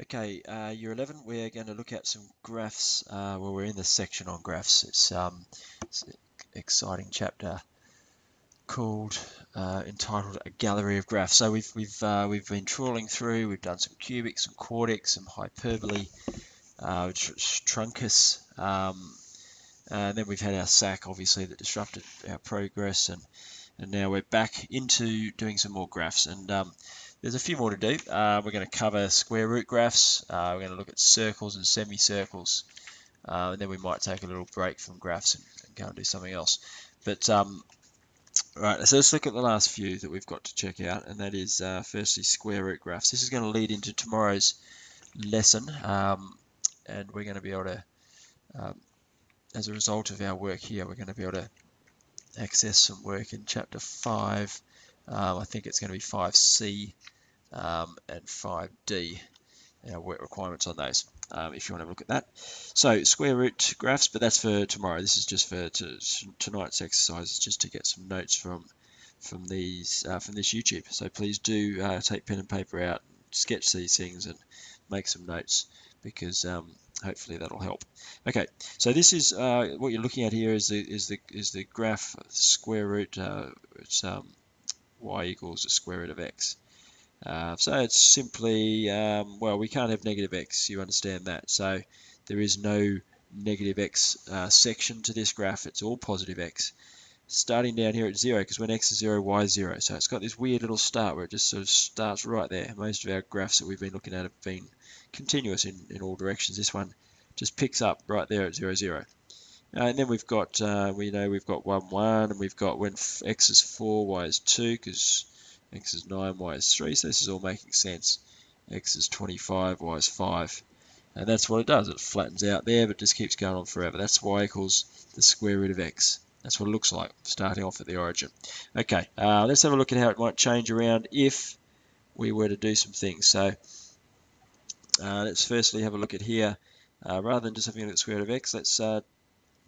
Okay, year 11, we're going to look at some graphs. Well, we're in the section on graphs. It's an exciting chapter called entitled "A Gallery of Graphs." So we've been trawling through. We've done some cubic, some quartic, some hyperbole, truncus, and then we've had our SAC, obviously, that disrupted our progress, and now we're back into doing some more graphs. And there's a few more to do. We're going to cover square root graphs. We're going to look at circles and semicircles. And then we might take a little break from graphs and go and do something else. But right, so let's look at the last few that we've got to check out. And that is firstly square root graphs. This is going to lead into tomorrow's lesson. And we're going to be able to, as a result of our work here, we're going to be able to access some work in chapter 5. I think it's going to be 5C and 5D, our work requirements on those, if you want to have a look at that. So square root graphs, but that's for tomorrow. This is just for tonight's exercise, just to get some notes from this YouTube. So please do take pen and paper out, sketch these things, and make some notes, because hopefully that'll help. Okay, so this is what you're looking at here is the graph square root. It's y equals the square root of x. So it's simply, well, we can't have negative x, you understand that. So there is no negative x section to this graph. It's all positive x. Starting down here at 0, because when x is 0, y is 0. So it's got this weird little start where it just sort of starts right there. Most of our graphs that we've been looking at have been continuous in all directions. This one just picks up right there at 0, 0. And then we've got, we know we've got 1, 1, and we've got when x is 4, y is 2, because x is 9, y is 3, so this is all making sense. X is 25, y is 5. And that's what it does. It flattens out there, but just keeps going on forever. That's y equals the square root of x. That's what it looks like, starting off at the origin. Okay, let's have a look at how it might change around if we were to do some things. So let's firstly have a look at here. Rather than just having a look at the square root of x,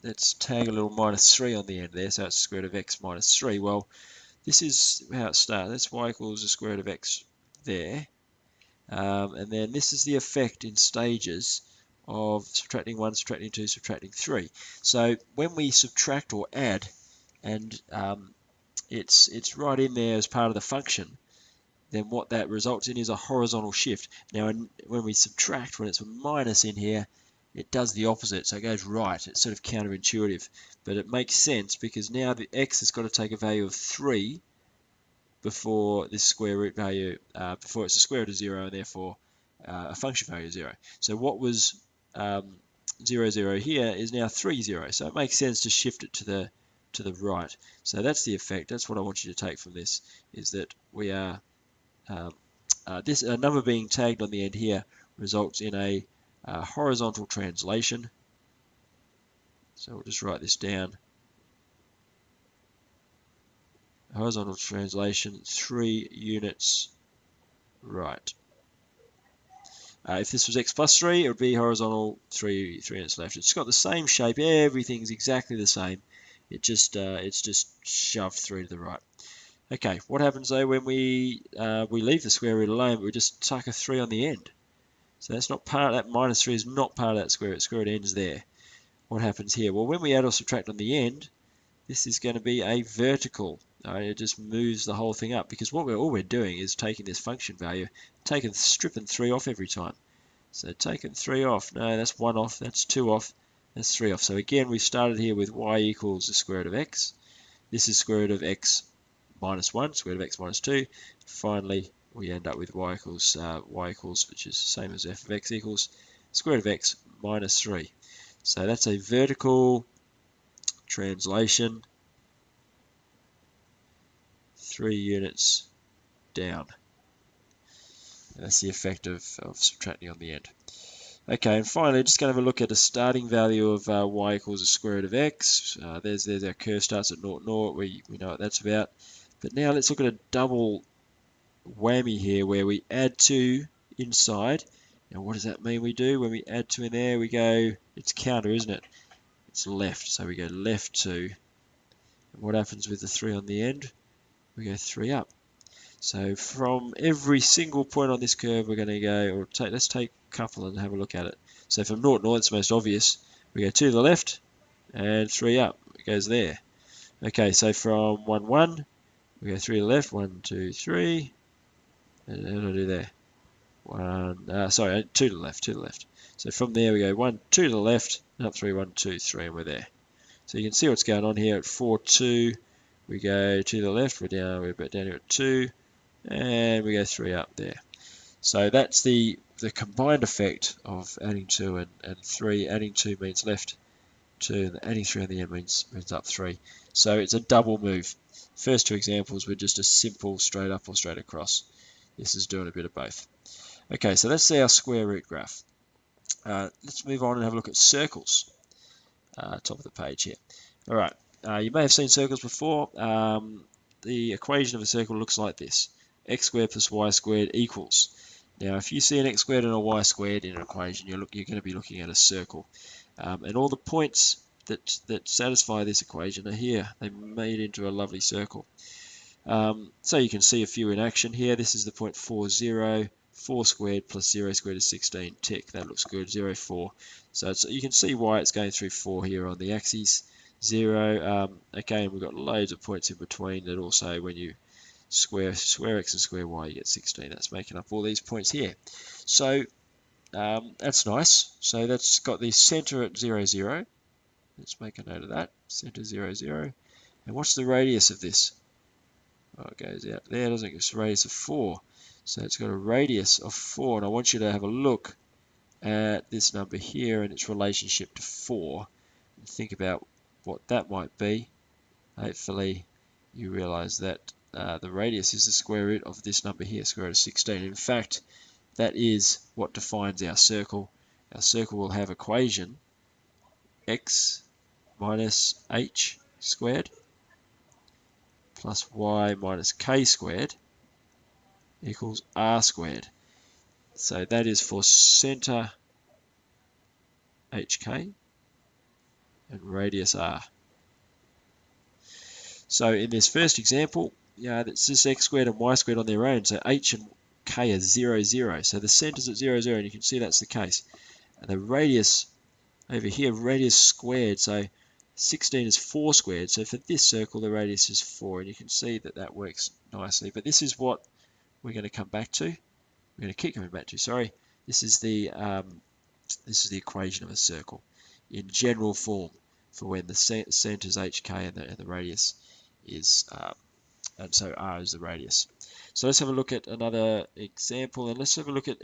let's tag a little -3 on the end there, so it's the square root of x minus 3. Well, this is how it starts. That's y equals the square root of x there. And then this is the effect in stages of subtracting 1, subtracting 2, subtracting 3. So when we subtract or add, and it's right in there as part of the function, then what that results in is a horizontal shift. Now when we subtract, when it's a minus in here, it does the opposite, so it goes right. It's sort of counterintuitive, but it makes sense because now the x has got to take a value of 3 before this square root value, before it's the square root of 0, and therefore a function value of 0. So what was 0, 0 here is now 3, 0. So it makes sense to shift it to the right. So that's the effect. That's what I want you to take from this, is that we are this number being tagged on the end here results in a horizontal translation. So we'll just write this down. Horizontal translation, 3 units right. If this was x plus 3, it would be horizontal 3 units left. It's got the same shape. Everything's exactly the same. It's just shoved through to the right. Okay, what happens though when we leave the square root alone, but we just tuck a 3 on the end? So that's not part of that. -3 is not part of that square root. Square root ends there. What happens here? Well, when we add or subtract on the end, this is going to be a vertical. It just moves the whole thing up, because all we're doing is taking this function value, stripping 3 off every time. So taking 3 off. No, that's 1 off. That's 2 off. That's 3 off. So again, we started here with y equals the square root of x. This is square root of x minus 1, square root of x minus 2. Finally, we end up with y equals, which is the same as f of x equals square root of x minus 3. So that's a vertical translation, 3 units down. And that's the effect of subtracting on the end. Okay, and finally, just going to have a look at a starting value of y equals the square root of x. There's our curve starts at 0, 0. We know what that's about. But now let's look at a double whammy here, where we add 2 inside. Now what does that mean we do? When we add 2 in there, we go, it's counter, isn't it? It's left, so we go left 2. And what happens with the 3 on the end? We go 3 up. So from every single point on this curve, we're going to go, or let's take a couple and have a look at it. So from 0 to 0, it's most obvious. We go 2 to the left and 3 up. It goes there. Okay, so from 1, 1, we go 3 to the left, 1, 2, 3. And how do I do there? 2 to the left, 2 to the left. So from there we go 1, 2 to the left, up 3, 1, 2, 3, and we're there. So you can see what's going on here at 4, 2. We go 2 to the left, we're back down here at 2, and we go 3 up there. So that's the combined effect of adding 2 and 3. Adding 2 means left 2, and adding 3 on the end means up 3. So it's a double move. First two examples were just a simple straight up or straight across. This is doing a bit of both. Okay, so that's our square root graph. Let's move on and have a look at circles. Top of the page here. All right, you may have seen circles before. The equation of a circle looks like this. X squared plus y squared equals. Now, if you see an x squared and a y squared in an equation, you're going to be looking at a circle. And all the points that satisfy this equation are here. They made into a lovely circle. So you can see a few in action here. This is the point 4, 0. 4 squared plus 0 squared is 16. Tick, that looks good. 0, 4. So you can see why it's going through 4 here on the axis. 0. Again, we've got loads of points in between that also, when you square x and square y, you get 16. That's making up all these points here. So that's nice. So that's got the center at 0, 0. Let's make a note of that. Center 0, 0. And what's the radius of this? Oh, it goes out there, doesn't it? It's a radius of 4. So it's got a radius of 4. And I want you to have a look at this number here and its relationship to 4. And think about what that might be. Hopefully you realize that the radius is the square root of this number here, square root of 16. In fact, that is what defines our circle. Our circle will have equation x minus h squared plus y minus k squared equals r squared. So that is for center hk and radius r. So in this first example, that's just x squared and y squared on their own. So h and k are 0, 0. So the center's at 0, 0, and you can see that's the case. And the radius over here, radius squared, so 16 is 4 squared. So for this circle, the radius is 4, and you can see that that works nicely. But this is what we're going to come back to. We're going to keep coming back to. Sorry, this is the equation of a circle in general form for when the center is hk and the radius is and so r is the radius. So let's have a look at another example, and let's have a look at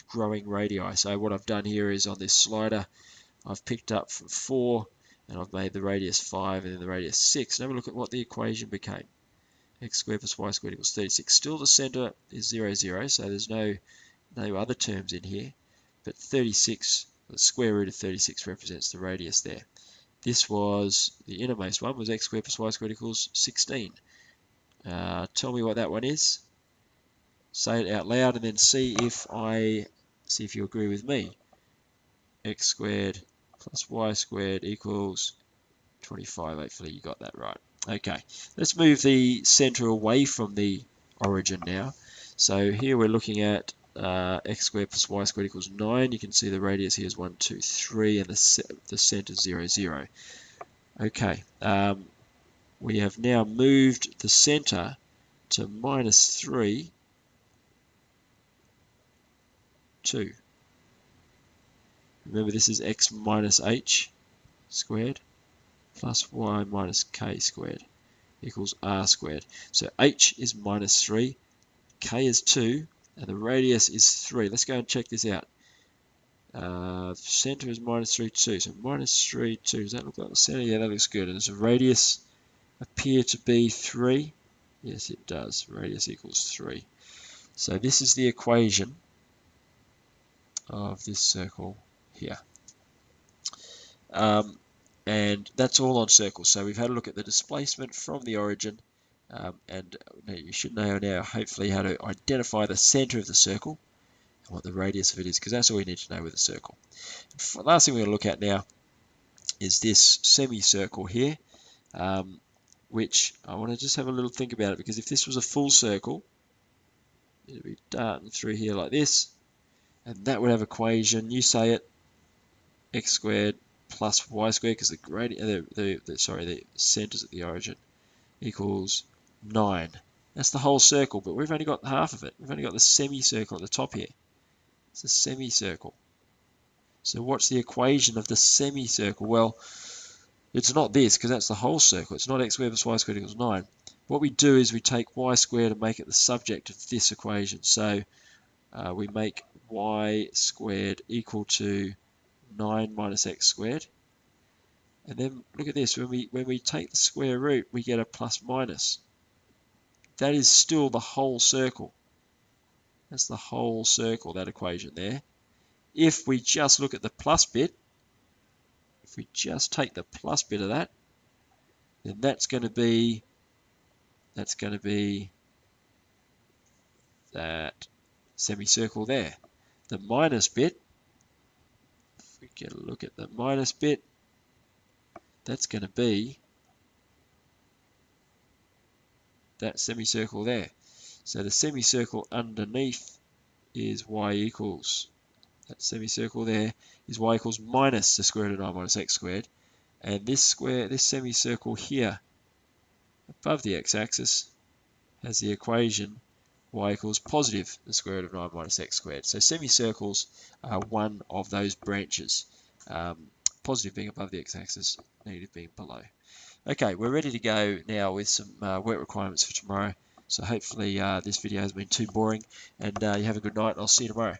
growing radii. So what I've done here is on this slider, I've picked up from 4 and I've made the radius 5 and then the radius 6. And have a look at what the equation became. X squared plus y squared equals 36. Still the center is 0, 0, so there's no other terms in here. But 36, the square root of 36 represents the radius there. This was, the innermost one was x squared plus y squared equals 16. Tell me what that one is. Say it out loud and then see if you agree with me. X squared plus y squared equals 25. Hopefully you got that right. Okay, let's move the center away from the origin now. So here we're looking at x squared plus y squared equals 9. You can see the radius here is 1, 2, 3, and the center 0, 0. Okay, we have now moved the center to minus 3, 2. Remember, this is x minus h squared plus y minus k squared equals r squared. So h is minus 3, k is 2, and the radius is 3. Let's go and check this out. Center is minus 3, 2. So minus 3, 2. Does that look like the center? Yeah, that looks good. And does the radius appear to be 3? Yes, it does. Radius equals 3. So this is the equation of this circle here. And that's all on circles. So we've had a look at the displacement from the origin, and you should know now hopefully how to identify the center of the circle and what the radius of it is, because that's all we need to know with a circle. The last thing we're going to look at now is this semicircle here. which I want to just have a little think about it, because if this was a full circle, it would be darting through here like this, and that would have equation, you say it, x squared plus y squared, because the gradient, the centers at the origin equals 9. That's the whole circle, but we've only got half of it. We've only got the semicircle at the top here. It's a semicircle. So what's the equation of the semicircle? Well, it's not this, because that's the whole circle. It's not x squared plus y squared equals 9. What we do is we take y squared and make it the subject of this equation. So we make y squared equal to 9 minus x squared. And then look at this, when we take the square root, we get a plus minus. That is still the whole circle. That's the whole circle, that equation there. If we just look at the plus bit, if we just take the plus bit of that, then that's going to be that semicircle there. The minus bit, if we get a look at the minus bit, that's going to be that semicircle there. So the semicircle underneath is y equals, that semicircle there is y equals minus the square root of 9 minus x squared. And this semicircle here above the x-axis has the equation y equals positive the square root of 9 minus x squared. So semicircles are one of those branches. Positive being above the x-axis, negative being below. Okay, we're ready to go now with some work requirements for tomorrow. So hopefully this video hasn't been too boring, and you have a good night. I'll see you tomorrow.